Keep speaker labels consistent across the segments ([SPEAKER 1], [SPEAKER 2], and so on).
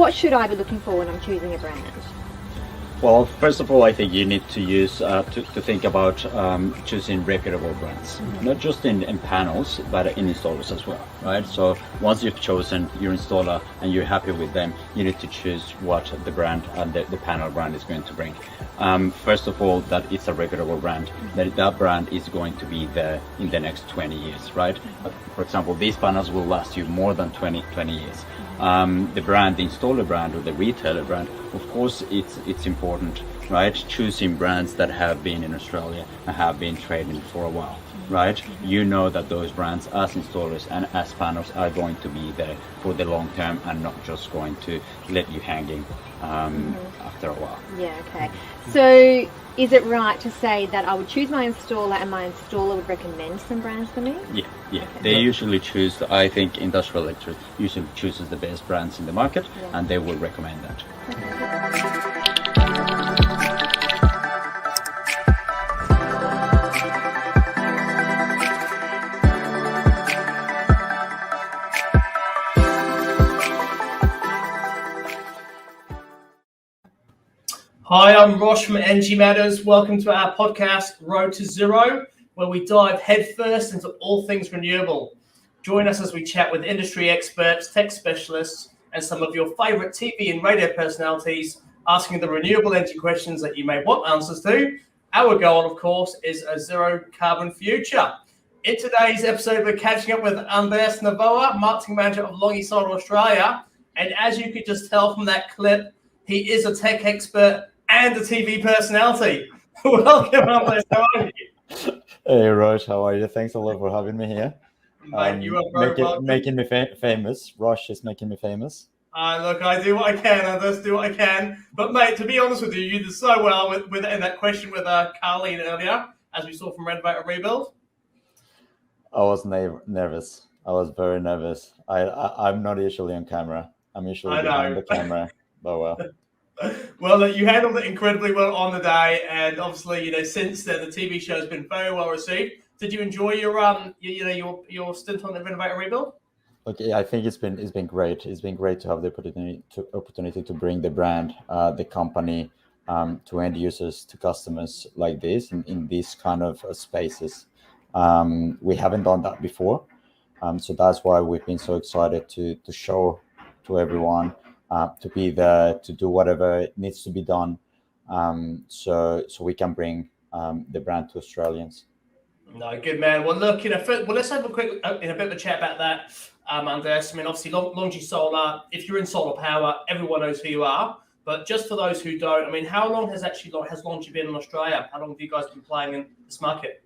[SPEAKER 1] what should I be looking for when I'm choosing a brand?
[SPEAKER 2] Well, first of all, I think you need to use to think about choosing reputable brands, not just in panels, but in installers as well, right? So once you've chosen your installer and you're happy with them, you need to choose what the brand and the panel brand is going to bring. First of all, that it's a reputable brand, that brand is going to be there in the next 20 years, right? For example, these panels will last you more than 20 years. The brand, the installer brand or the retailer brand, of course, it's important, right? Choosing brands that have been in Australia and have been trading for a while, right? You know that those brands as installers and as panels are going to be there for the long term and not just going to let you hanging after a while.
[SPEAKER 1] Yeah, okay. So is it right to say that I would choose my installer and my installer would recommend some brands for me?
[SPEAKER 2] Yeah.
[SPEAKER 1] Okay.
[SPEAKER 2] They usually choose, I think Industrial Electric usually chooses the best brands in the market, and they will recommend that.
[SPEAKER 3] Hi, I'm Rosh from LONGi Matters. Welcome to our podcast, Road to Zero, where we dive headfirst into all things renewable. Join us as we chat with industry experts, tech specialists, and some of your favorite TV and radio personalities, asking the renewable energy questions that you may want answers to. Our goal, of course, is a zero carbon future. In today's episode, we're catching up with Andres Novoa, marketing manager of LONGi Solar Australia. And as you could just tell from that clip, he is a tech expert and a TV personality. Welcome, Andres. How are you?
[SPEAKER 4] Hey, Rosh, how are you? Thanks a lot for having me here.
[SPEAKER 3] Mate, you are very welcome.
[SPEAKER 4] Making me famous. Rosh is making me famous.
[SPEAKER 3] Look, I do what I can, Andres, do what I can. But, mate, to be honest with you, you did so well with in that question with Carleen earlier, as we saw from Renovate and Rebuild.
[SPEAKER 4] I was nervous. I was very nervous. I'm not usually on camera. I'm usually behind the camera. But well.
[SPEAKER 3] Well, look, you handled it incredibly well on the day, and obviously, since then, the TV show has been very well received. Did you enjoy your stint on the Renovate and Rebuild?
[SPEAKER 4] Okay, I think it's been great. It's been great to have the opportunity to bring the brand, the company, to end users, to customers like this in these kind of spaces. We haven't done that before, so that's why we've been so excited to show to everyone. To be there, to do whatever needs to be done, so we can bring the brand to Australians.
[SPEAKER 3] No, good man. Well, look, let's have a quick, a bit of a chat about that, Andres. I mean, obviously, LONGi Solar. If you're in solar power, everyone knows who you are. But just for those who don't, I mean, how long has LONGi been in Australia? How long have you guys been playing in this market?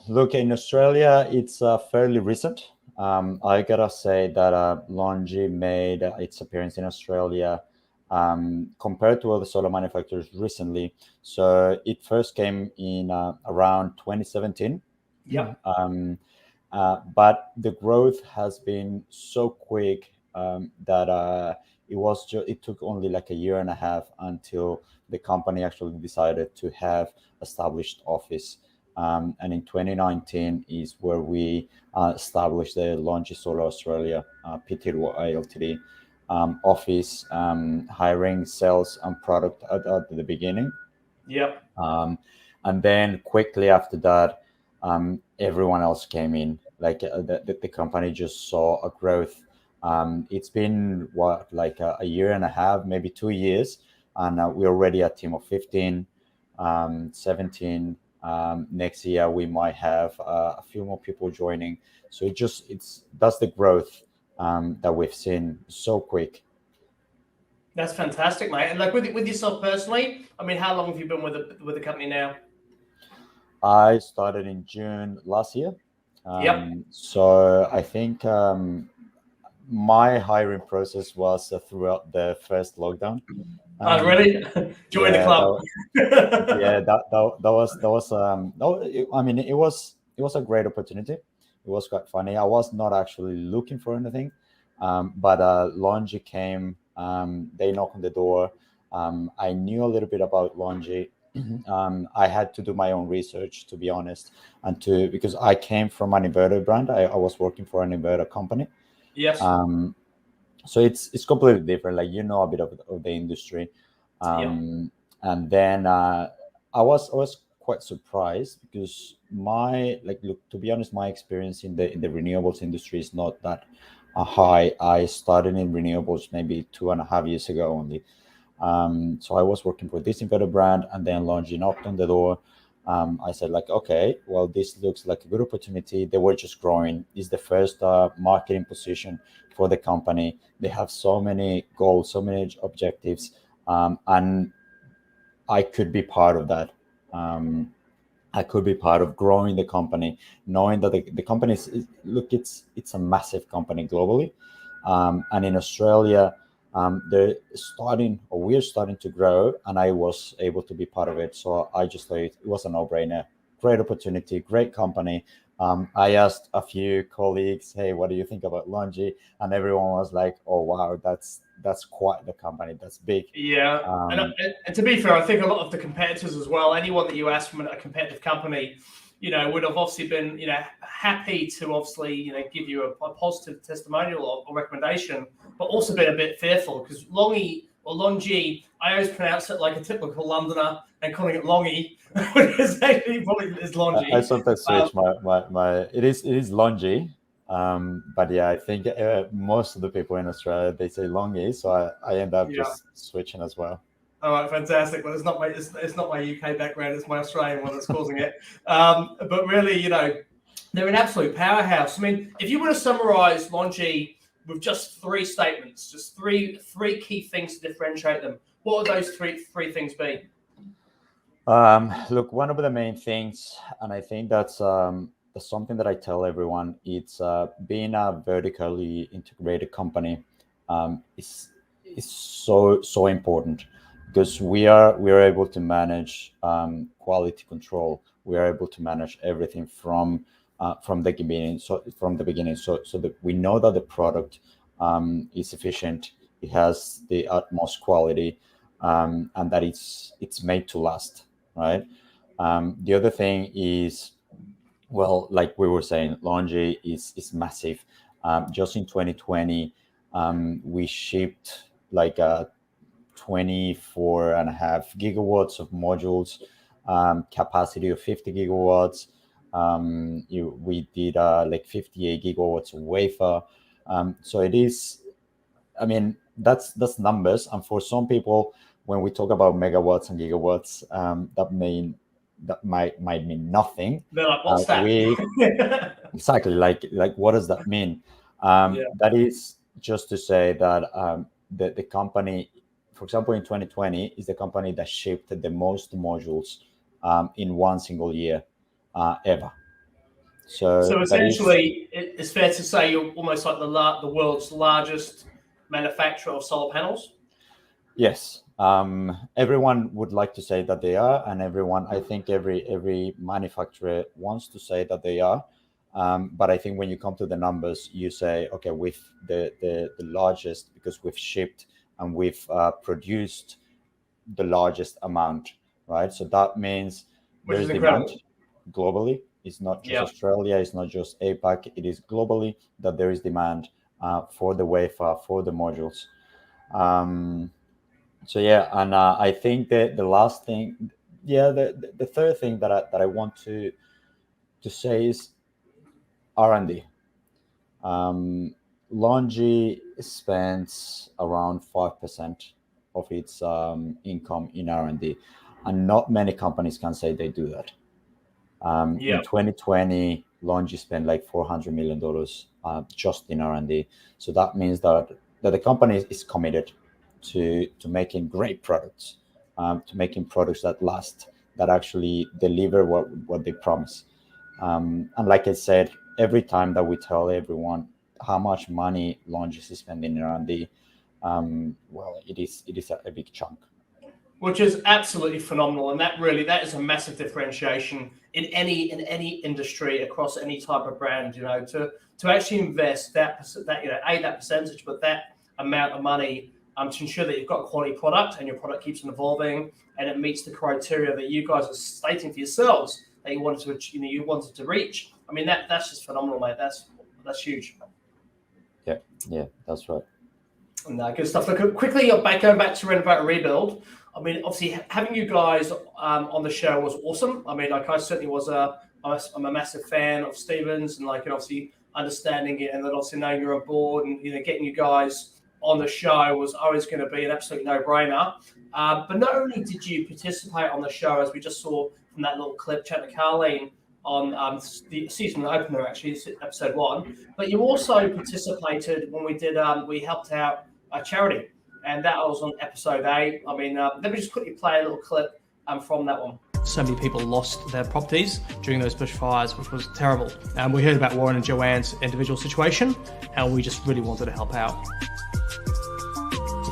[SPEAKER 4] Look, in Australia, it's fairly recent. I gotta say that LONGi made its appearance in Australia compared to other solar manufacturers recently. So it first came in around 2017.
[SPEAKER 3] Yeah.
[SPEAKER 4] But the growth has been so quick that it took only like a year and a half until the company actually decided to have established office. And in 2019 is where we established the LONGi Solar Australia Pty Ltd office, hiring sales and product at the beginning.
[SPEAKER 3] Yep.
[SPEAKER 4] And then quickly after that, everyone else came in. Like the company just saw a growth. It's been a year and a half, maybe 2 years, and we're already a team of 15, 17. Next year we might have a few more people joining. So that's the growth that we've seen so quick.
[SPEAKER 3] That's fantastic, mate. And like with yourself personally, I mean, how long have you been with the company now?
[SPEAKER 4] I started in June last year.
[SPEAKER 3] Yep.
[SPEAKER 4] So I think my hiring process was throughout the first lockdown.
[SPEAKER 3] Really? Join the club.
[SPEAKER 4] It was a great opportunity. It was quite funny. I was not actually looking for anything, but LONGi came. They knocked on the door. I knew a little bit about LONGi. I had to do my own research, to be honest, because I came from an inverter brand. I was working for an inverter company.
[SPEAKER 3] Yes.
[SPEAKER 4] So it's completely different. Like, you know, a bit of the industry. And then I was quite surprised because look, to be honest, my experience in the renewables industry is not that high. I started in renewables maybe 2.5 years ago only. So I was working for this inverter brand, and then LONGi knocked on the door. I said, like, okay, well, this looks like a good opportunity. They were just growing. It's the first marketing position for the company. They have so many goals, so many objectives, and I could be part of that. I could be part of growing the company, knowing that the company look, it's a massive company globally, and in Australia, they're starting, or we're starting to grow, and I was able to be part of it. So I just thought it was a no-brainer. Great opportunity, great company. I asked a few colleagues, "Hey, what do you think about LONGi?" And everyone was like, "Oh, wow, that's quite the company. That's big."
[SPEAKER 3] Yeah, and to be fair, I think a lot of the competitors as well, anyone that you ask from a competitive company, would have obviously been, happy to obviously, give you a positive testimonial or recommendation, but also been a bit fearful because LONGi, I always pronounce it like a typical Londoner and calling it LONGi, which is actually probably is LONGi.
[SPEAKER 4] I sometimes switch my it is LONGi. But yeah, I think most of the people in Australia, they say LONGi, so I end up just switching as well.
[SPEAKER 3] All right, fantastic. Well, it's not my UK background; it's my Australian one that's causing it. But really, they're an absolute powerhouse. I mean, if you were to summarize LONGi with just three statements, just three key things to differentiate them, what would those three things be?
[SPEAKER 4] Look, one of the main things, and I think that's something that I tell everyone, it's being a vertically integrated company is so important, because we are able to manage quality control. We are able to manage everything from the beginning. So that we know that the product is efficient, it has the utmost quality, and that it's made to last, right? The other thing is, well, like we were saying, LONGi is massive. Just in 2020, we shipped like 24.5 gigawatts of modules, capacity of 50 gigawatts. We did like 58 gigawatts of wafer. So it is, I mean, that's numbers. And for some people, when we talk about megawatts and gigawatts, that might mean nothing.
[SPEAKER 3] They're like, what's that?
[SPEAKER 4] Exactly, like what does that mean? That is just to say that the company, for example, in 2020, is the company that shipped the most modules in one single year ever. So
[SPEAKER 3] essentially, it's fair to say you're almost like the world's largest manufacturer of solar panels.
[SPEAKER 4] Yes, everyone would like to say that they are, and I think every manufacturer wants to say that they are. But I think when you come to the numbers, you say, okay, with the largest, because we've shipped and we've produced the largest amount, right? So that means there's demand globally. It's not just Australia, it's not just APAC, it is globally that there is demand for the wafer, for the modules. So yeah, and I think that the last thing, the third thing that I want to say is R&D. LONGi spends around 5% of its income in R&D, and not many companies can say they do that. In 2020, LONGi spent like $400 million just in R&D. So that means that the company is committed to making great products, to making products that last, that actually deliver what they promise. And like I said, every time that we tell everyone how much money LONGi is spending in R&D, well, it is a big chunk.
[SPEAKER 3] Which is absolutely phenomenal, and that is a massive differentiation in any industry across any type of brand. To actually invest that percentage, but that amount of money to ensure that you've got a quality product and your product keeps on evolving and it meets the criteria that you guys are stating for yourselves that you wanted to reach. I mean, that's just phenomenal, mate. That's huge.
[SPEAKER 4] Yeah, that's right.
[SPEAKER 3] No, good stuff. Look, quickly, going back to Renovate and Rebuild. I mean, obviously, having you guys on the show was awesome. I mean, like, I certainly was I'm a massive fan of Stevens, and like, and obviously understanding it, and then obviously knowing you're on board, and getting you guys on the show was always going to be an absolute no-brainer. But not only did you participate on the show, as we just saw from that little clip, chat to Carleen on the season opener, actually, episode 1, but you also participated when we helped out a charity, and that was on episode 8. I mean, let me just quickly play a little clip from that one. So many people lost their properties during those bushfires, which was terrible. And we heard about Warren and Joanne's individual situation, and we just really wanted to help out.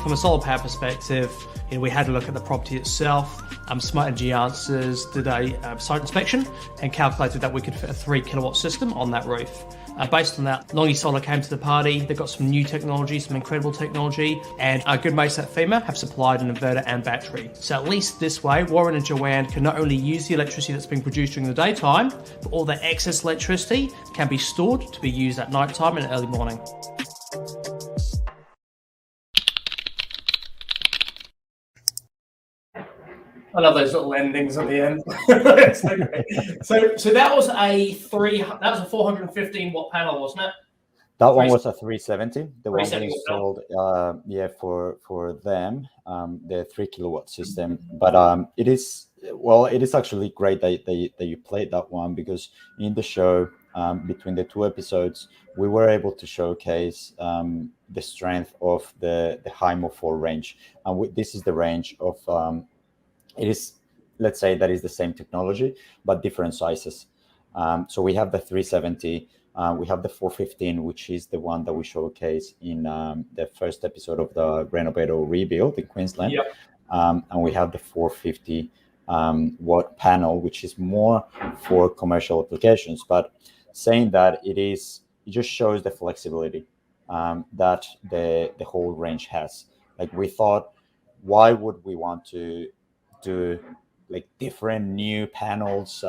[SPEAKER 3] From a solar power perspective, we had a look at the property itself. Smart Energy Answers did a site inspection and calculated that we could fit a 3 kilowatt system on that roof. Based on that, LONGi Solar came to the party. They've got some new technology, some incredible technology, and our good mates at FEMA have supplied an inverter and battery. So at least this way, Warren and Joanne can not only use the electricity that's being produced during the daytime, but all the excess electricity can be stored to be used at night time and early morning. I love those little endings at the end. So that was a 415 watt panel, wasn't it?
[SPEAKER 4] That one was a 370. The one we
[SPEAKER 3] 370
[SPEAKER 4] installed, for them, the 3 kilowatt system. But it is actually great that you played that one, because in the show, between the 2 episodes, we were able to showcase the strength of the high MO4 range, and this is the range of. It is, let's say, that is the same technology, but different sizes. So we have the 370, we have the 415, which is the one that we showcase in the first episode of the Renovate or Rebuild in Queensland.
[SPEAKER 3] Yep.
[SPEAKER 4] And we have the 450 watt panel, which is more for commercial applications. But saying that, it just shows the flexibility that the whole range has. Like, we thought, why would we want to do like different new panels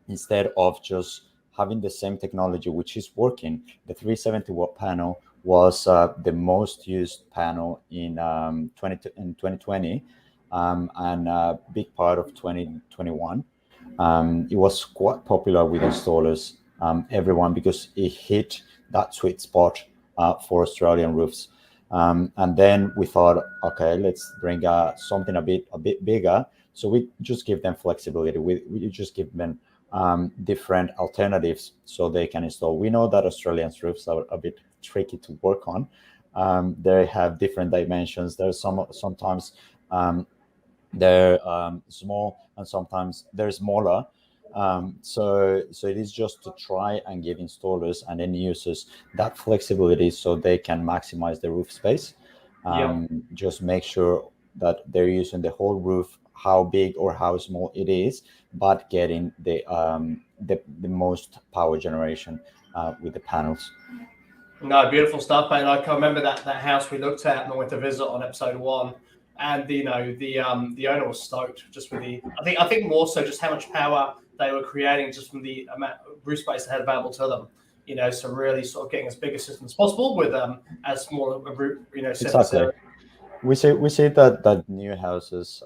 [SPEAKER 4] instead of just having the same technology, which is working? The 370 watt panel was the most used panel in 2020 and a big part of 2021. It was quite popular with installers, everyone, because it hit that sweet spot for Australian roofs. And then we thought, okay, let's bring something a bit bigger. So we just give them flexibility. We just give them different alternatives so they can install. We know that Australian roofs are a bit tricky to work on. They have different dimensions. There's sometimes they're small, and sometimes they're smaller. So it is just to try and give installers and end users that flexibility so they can maximize the roof space. Just make sure that they're using the whole roof, how big or how small it is, but getting the most power generation with the panels.
[SPEAKER 3] No, beautiful stuff, mate. I can remember that house we looked at and I went to visit on episode 1. And the owner was stoked just with I think more so just how much power they were creating just from the amount of roof space they had available to them. So really sort of getting as big a system as possible with as small a roof,
[SPEAKER 4] Exactly. We say that new houses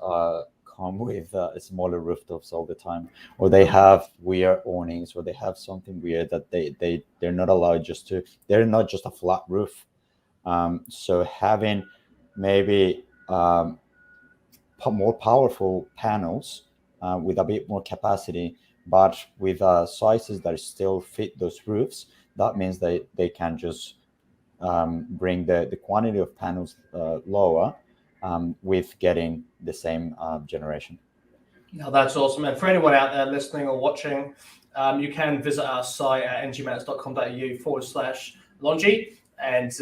[SPEAKER 4] come with smaller rooftops all the time, or they have weird awnings, or they have something weird that they're not allowed they're not just a flat roof. So having maybe more powerful panels with a bit more capacity, but with sizes that still fit those roofs, that means they can just bring the quantity of panels lower with getting the same generation.
[SPEAKER 3] No, that's awesome. And for anyone out there listening or watching, you can visit our site at ngmatters.com.au/LONGi. And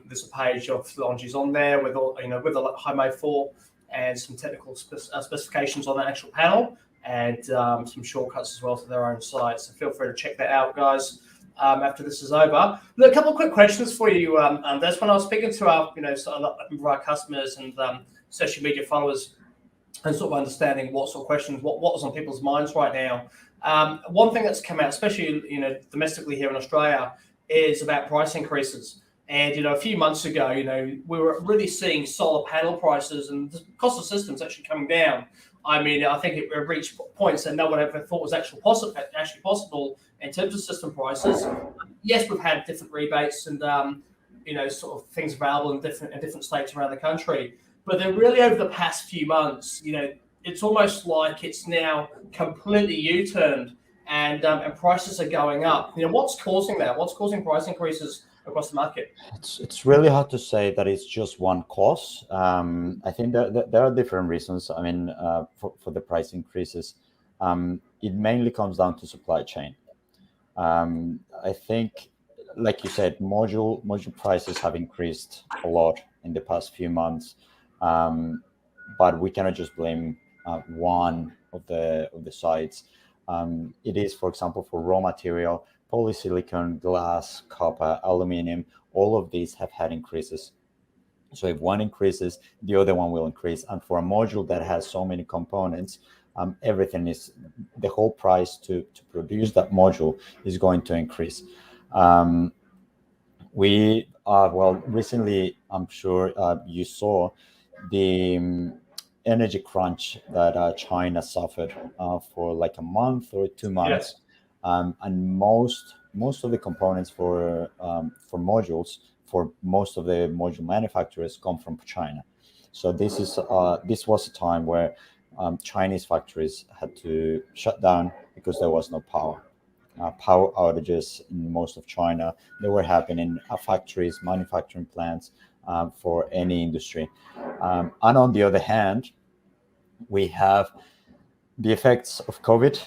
[SPEAKER 3] there's a page of LONGi's on there with all with a high MO4 and some technical specifications on the actual panel, and some shortcuts as well to their own site. So feel free to check that out, guys. After this is over, look, a couple of quick questions for you. That's when I was speaking to our our customers and social media followers, and sort of understanding what sort of questions, what was on people's minds right now. One thing that's come out, especially domestically here in Australia, is about price increases. And a few months ago, we were really seeing solar panel prices and the cost of systems actually coming down. I mean, I think it reached points that no one ever thought was actually possible in terms of system prices. Yes, we've had different rebates and sort of things available in different states around the country, but they're really over the past few months. It's almost like it's now completely U-turned, and prices are going up. What's causing that? What's causing price increases across the market?
[SPEAKER 4] It's really hard to say that it's just one cause. I think that there are different reasons. I mean, for the price increases, it mainly comes down to supply chain. I think, like you said, module prices have increased a lot in the past few months, but we cannot just blame one of the sides. It is, for example, for raw material, polysilicon, glass, copper, aluminium. All of these have had increases. So if one increases, the other one will increase. And for a module that has so many components, the whole price to produce that module is going to increase. Recently, I'm sure you saw the energy crunch that China suffered for like a month or 2 months.
[SPEAKER 3] Yes.
[SPEAKER 4] And most of the components for modules, for most of the module manufacturers, come from China. So this was a time where Chinese factories had to shut down because there was no power. Power outages in most of China, they were happening at factories, manufacturing plants, for any industry. And on the other hand, we have the effects of COVID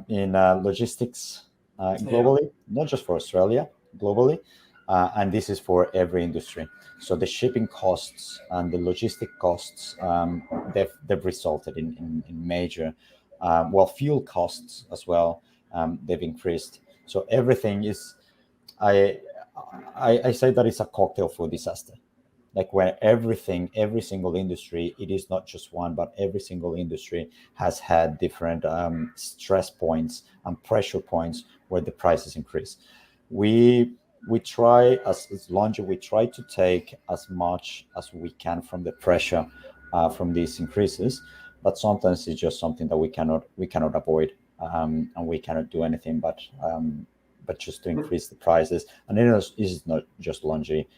[SPEAKER 4] in logistics globally, not just for Australia, globally. And this is for every industry. So the shipping costs and the logistic costs, they've resulted in major, fuel costs as well, they've increased. So everything is, I say that it's a cocktail for disaster. Like where every single industry, it is not just one, but every single industry has had different stress points and pressure points where the prices increase. We try as LONGi, we try to take as much as we can from the pressure from these increases, but sometimes it's just something that we cannot avoid, and we cannot do anything but just to increase the prices. And it is not just LONGi.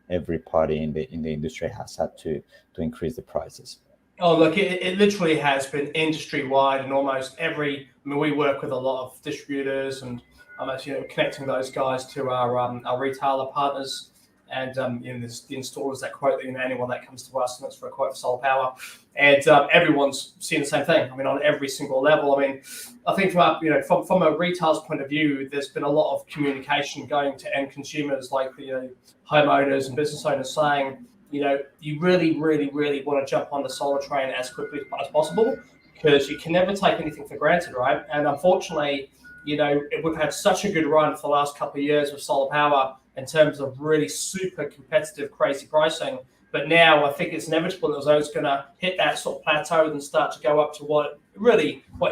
[SPEAKER 4] Every party in the industry has had to increase the prices.
[SPEAKER 3] Oh, look, it literally has been industry wide, and almost we work with a lot of distributors, and I'm actually connecting those guys to our retailer partners, and there's the installers that quote anyone that comes to us and it's for a quote for solar power, and everyone's seeing the same thing. I mean, on every single level. I mean, I think from a retailer's point of view, there's been a lot of communication going to end consumers, like the homeowners and business owners, saying, you really, really, really want to jump on the solar train as quickly as possible, because you can never take anything for granted, right? And unfortunately, we've had such a good run for the last couple of years with solar power in terms of really super competitive, crazy pricing. But now I think it's inevitable that it's going to hit that sort of plateau and start to go up to what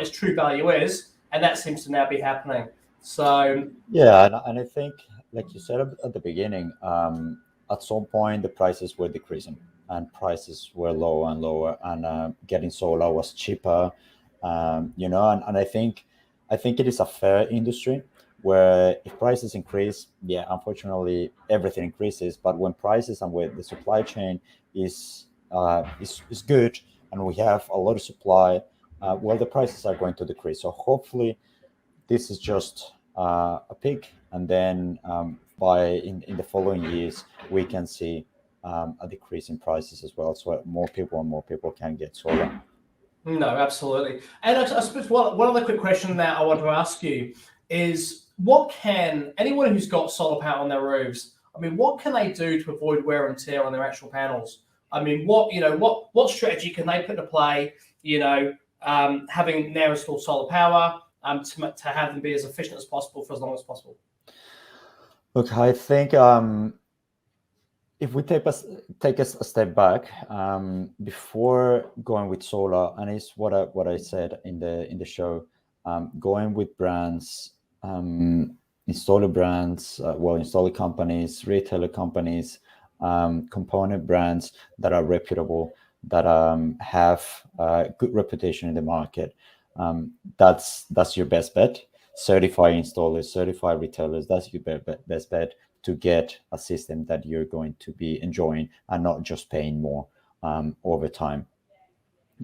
[SPEAKER 3] its true value is. And that seems to now be happening. So
[SPEAKER 4] yeah, and I think, like you said at the beginning, at some point the prices were decreasing and prices were lower and lower, and getting solar was cheaper. And I think it is a fair industry where if prices increase, yeah, unfortunately everything increases. But when prices and when the supply chain is good and we have a lot of supply, the prices are going to decrease. So hopefully this is just a peak, and then in the following years we can see a decrease in prices as well, so more people can get solar.
[SPEAKER 3] No, absolutely. And I suppose one other quick question that I want to ask you is, what can anyone who's got solar power on their roofs, what can they do to avoid wear and tear on their actual panels? What strategy can they put into play, having now installed solar power, to have them be as efficient as possible for as long as possible?
[SPEAKER 4] Look, I think if we take a step back, before going with solar, and it's what I said in the show, going with brands installer brands, installer companies, retailer companies, component brands that are reputable, that have a good reputation in the market. That's your best bet. Certified installers, certified retailers, that's your best bet to get a system that you're going to be enjoying and not just paying more over time.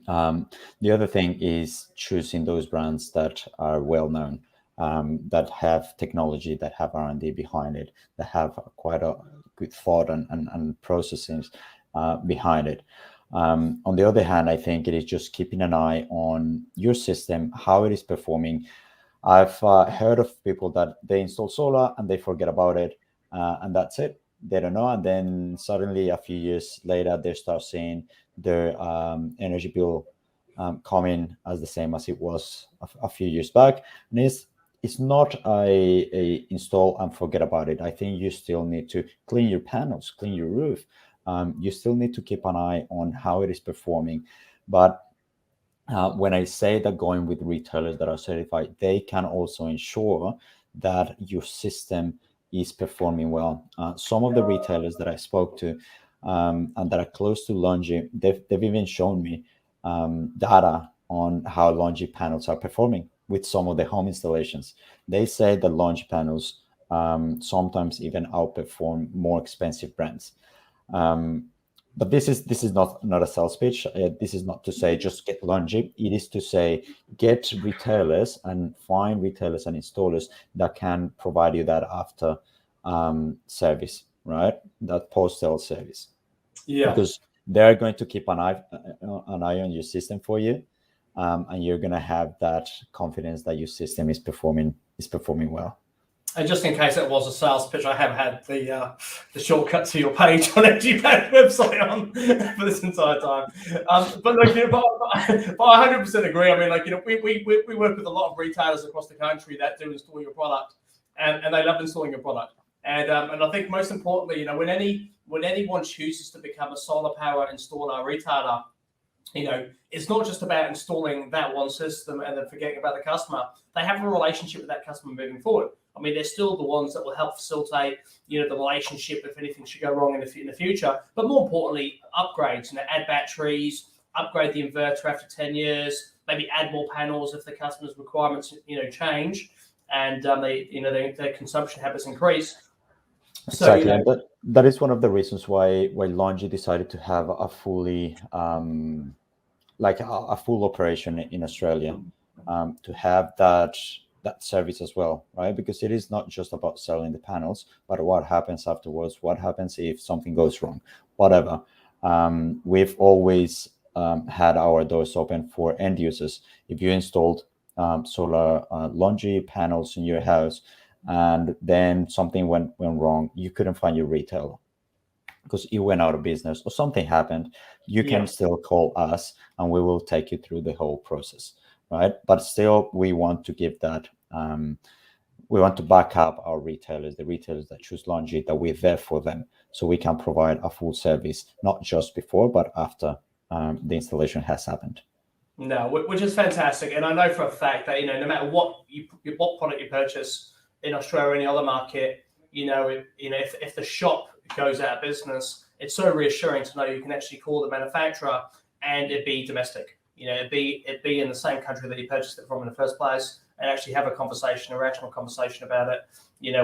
[SPEAKER 4] The other thing is choosing those brands that are well known, that have technology, that have R&D behind it, that have quite a good thought and processes behind it. On the other hand, I think it is just keeping an eye on your system, how it is performing. I've heard of people that they install solar and they forget about it, and that's it. They don't know, and then suddenly a few years later, they start seeing their energy bill coming as the same as it was a few years back. And it's not a install and forget about it. I think you still need to clean your panels, clean your roof. You still need to keep an eye on how it is performing. But when I say that going with retailers that are certified, they can also ensure that your system is performing well. Some of the retailers that I spoke to and that are close to LONGi, they've even shown me data on how LONGi panels are performing with some of the home installations. They say that LONGi panels sometimes even outperform more expensive brands. But this is not a sales pitch. This is not to say just get LONGi. It is to say get retailers and find retailers and installers that can provide you that after service, right? That post-sale service.
[SPEAKER 3] Yeah.
[SPEAKER 4] Because they're going to keep an eye on your system for you, and you're going to have that confidence that your system is performing well.
[SPEAKER 3] And just in case it was a sales pitch, I have had the shortcut to your page on EnergyPad's website on for this entire time. But look, but I 100% agree. I mean, we work with a lot of retailers across the country that do install your product, and they love installing your product. And I think most importantly, when anyone chooses to become a solar power installer, retailer, it's not just about installing that one system and then forgetting about the customer. They have a relationship with that customer moving forward. I mean, they're still the ones that will help facilitate, the relationship if anything should go wrong in the future. But more importantly, upgrades, add batteries, upgrade the inverter after 10 years, maybe add more panels if the customer's requirements, change, and their consumption habits increase. So,
[SPEAKER 4] exactly, that is one of the reasons why LONGi decided to have a fully a full operation in Australia, to have that service as well, right? Because it is not just about selling the panels, but what happens afterwards, what happens if something goes wrong, whatever. We've always had our doors open for end users. If you installed solar LONGi panels in your house and then something went wrong, you couldn't find your retailer because you went out of business or something happened, you can still call us and we will take you through the whole process, right? But still, we want to give that, we want to back up our retailers, the retailers that choose LONGi, that we're there for them. So we can provide a full service, not just before, but after the installation has happened.
[SPEAKER 3] No, which is fantastic. And I know for a fact that, no matter what product you purchase in Australia or any other market, if the shop goes out of business, it's so reassuring to know you can actually call the manufacturer and it be domestic. It'd be in the same country that you purchased it from in the first place, and actually have a rational conversation about it.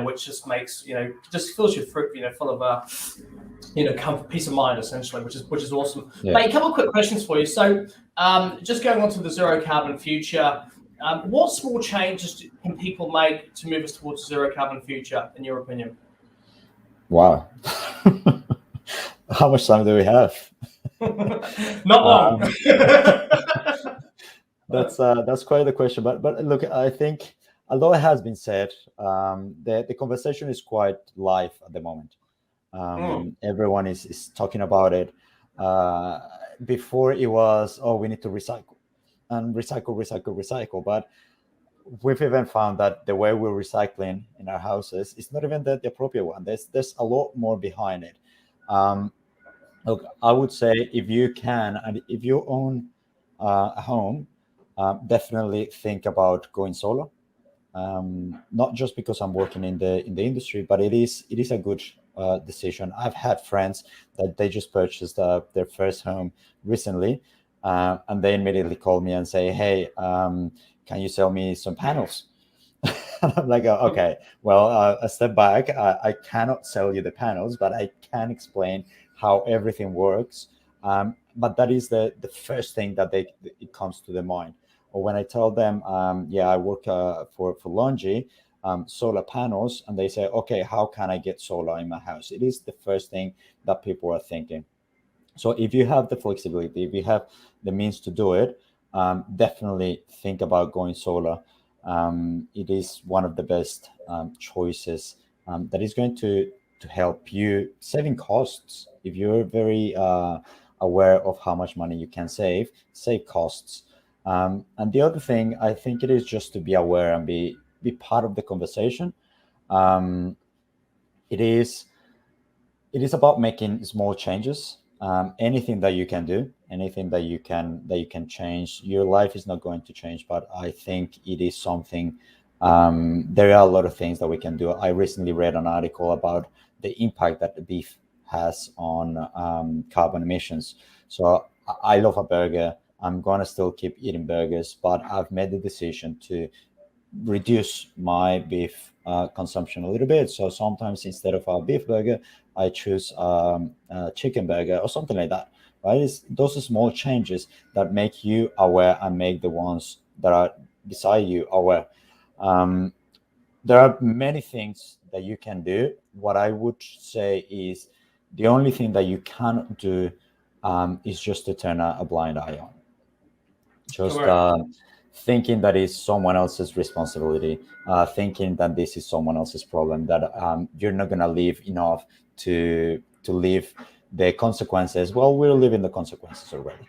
[SPEAKER 3] Which just makes just fills you full of peace of mind essentially, which is awesome.
[SPEAKER 4] Yeah.
[SPEAKER 3] Mate, a couple of quick questions for you. So, just going on to the zero carbon future. What small changes can people make to move us towards a zero carbon future, in your opinion?
[SPEAKER 4] Wow. How much time do we have?
[SPEAKER 3] Not long.
[SPEAKER 4] That's quite the question. But look, I think although it has been said, the conversation is quite live at the moment. Everyone is talking about it. Before it was, we need to recycle and recycle. But we've even found that the way we're recycling in our houses is not even the appropriate one. There's a lot more behind it. Look, I would say if you can, and if you own a home, definitely think about going solar. not just because I'm working in the industry, but it is a good decision. I've had friends that they just purchased their first home recently, and they immediately call me and say, "Hey, can you sell me some panels?" I'm like, okay, well, a step back. I cannot sell you the panels, but I can explain how everything works. But that is the first thing that it comes to their mind. Or when I tell them, yeah, I work for LONGi solar panels, and they say, okay, how can I get solar in my house? It is the first thing that people are thinking. So if you have the flexibility, if you have the means to do it, definitely think about going solar. It is one of the best choices that is going to help you saving costs. If you're very aware of how much money you can save costs. And the other thing, I think it is just to be aware and be part of the conversation. Um, it is about making small changes. Anything that you can do, anything that you can change. Your life is not going to change, but I think it is something. There are a lot of things that we can do. I recently read an article about the impact that the beef has on carbon emissions. So I love a burger. I'm gonna still keep eating burgers, but I've made the decision to reduce my beef consumption a little bit. So sometimes instead of a beef burger, I choose a chicken burger or something like that. Right? It's those small changes that make you aware and make the ones that are beside you aware. Um, there are many things that you can do. What I would say is the only thing that you cannot do is just to turn a blind eye on. Just thinking that is someone else's responsibility, thinking that this is someone else's problem, that you're not going to live enough to live the consequences. Well, we're living the consequences already.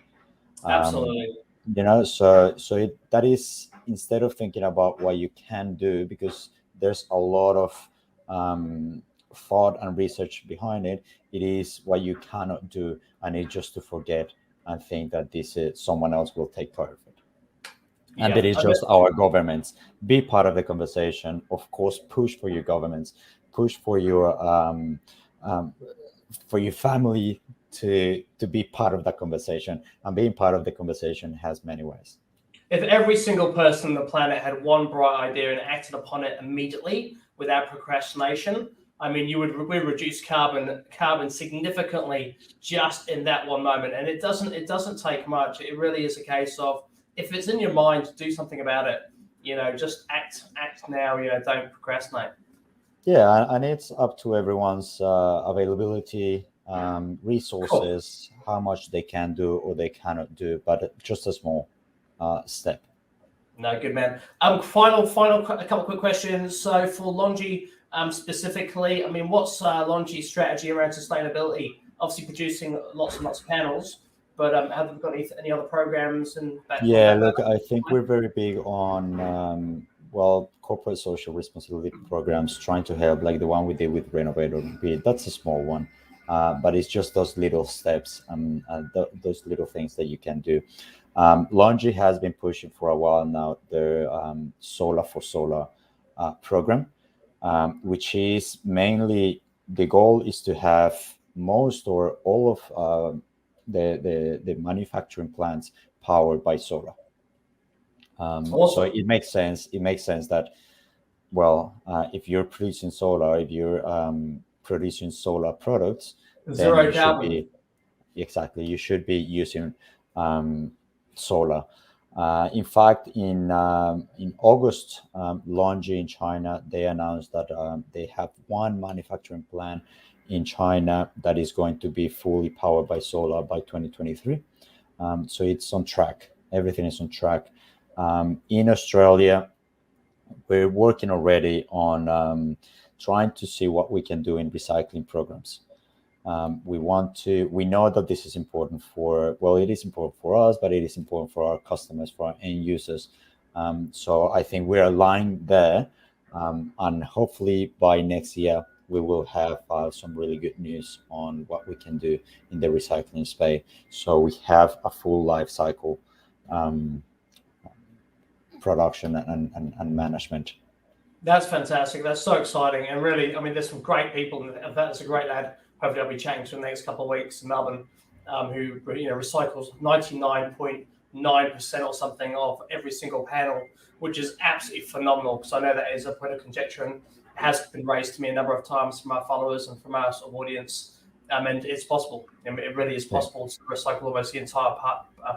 [SPEAKER 3] Absolutely.
[SPEAKER 4] That is, instead of thinking about what you can do, because there's a lot of thought and research behind it. It is what you cannot do, and it's just to forget and think that this is someone else will take care of it. And it is just our governments. Be part of the conversation. Of course, push for your governments, push for your family to be part of that conversation. And being part of the conversation has many ways.
[SPEAKER 3] If every single person on the planet had one bright idea and acted upon it immediately without procrastination, I mean, we reduce carbon significantly just in that one moment. And it doesn't take much. It really is a case of, if it's in your mind, do something about it. Just act now. Don't procrastinate.
[SPEAKER 4] Yeah, and it's up to everyone's availability, resources, how much they can do or they cannot do, but just a small step.
[SPEAKER 3] No, good man. Final, a couple of quick questions. So for LONGi specifically, I mean, what's LONGi's strategy around sustainability? Obviously, producing lots and lots of panels. But have you got any other programs?
[SPEAKER 4] Look, I think we're very big on corporate social responsibility programs, trying to help, like the one we did with Renovate or Repeat. That's a small one, but it's just those little steps and those little things that you can do. LONGi has been pushing for a while now their Solar for Solar program, which is mainly, the goal is to have most or all of the manufacturing plants powered by solar.
[SPEAKER 3] Awesome.
[SPEAKER 4] So it makes sense. It makes sense that, well, if you're producing solar, if you're producing solar products,
[SPEAKER 3] zero carbon.
[SPEAKER 4] You should be using solar. In fact, in August, LONGi in China, they announced that they have one manufacturing plant in China that is going to be fully powered by solar by 2023. So it's on track. Everything is on track. In Australia, we're working already on trying to see what we can do in recycling programs. We know that this is important it is important for us, but it is important for our customers, for our end users. So I think we're aligned there. And hopefully by next year, we will have some really good news on what we can do in the recycling space. So we have a full life cycle production and management
[SPEAKER 3] That's fantastic. That's so exciting. And really, I mean, there's some great people. And that's a great lad. Hopefully I'll be chatting to in the next couple of weeks in Melbourne, who, recycles 99.9% or something of every single panel, which is absolutely phenomenal. Because I know that is a point of conjecture and has been raised to me a number of times from our followers and from our sort of audience. And it's possible. I mean, it really is possible to recycle almost the entire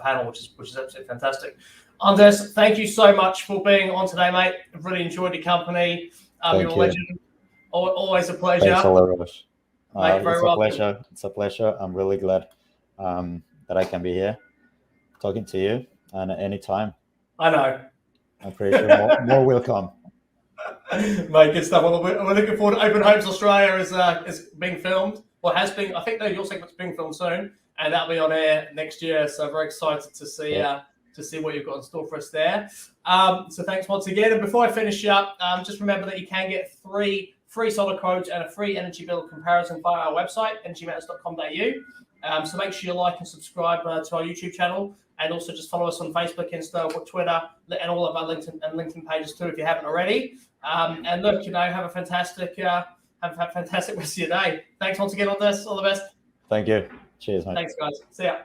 [SPEAKER 3] panel, which is absolutely fantastic. Andres, thank you so much for being on today, mate. I've really enjoyed your company. You're a legend. Always a pleasure.
[SPEAKER 4] Thanks a lot, Rosh.
[SPEAKER 3] Mate, very welcome.
[SPEAKER 4] Pleasure. It's a pleasure. I'm really glad that I can be here talking to you, and at any time.
[SPEAKER 3] I know.
[SPEAKER 4] I'm pretty sure more will come.
[SPEAKER 3] Mate, good stuff. Well, we're looking forward to Open Homes Australia is being filmed. Well, has been. I think your segment's being filmed soon, and that'll be on air next year. So very excited to see what you've got in store for us there. So thanks once again. And before I finish up, just remember that you can get 3 free solar quotes and a free energy bill comparison via our website, energymatters.com.au. So make sure you like and subscribe to our YouTube channel, and also just follow us on Facebook, Insta, Twitter, and all of our LinkedIn pages too if you haven't already. And look, have a fantastic rest of your day. Thanks once again on this. All the best.
[SPEAKER 4] Thank you. Cheers, mate.
[SPEAKER 3] Thanks, guys. See ya.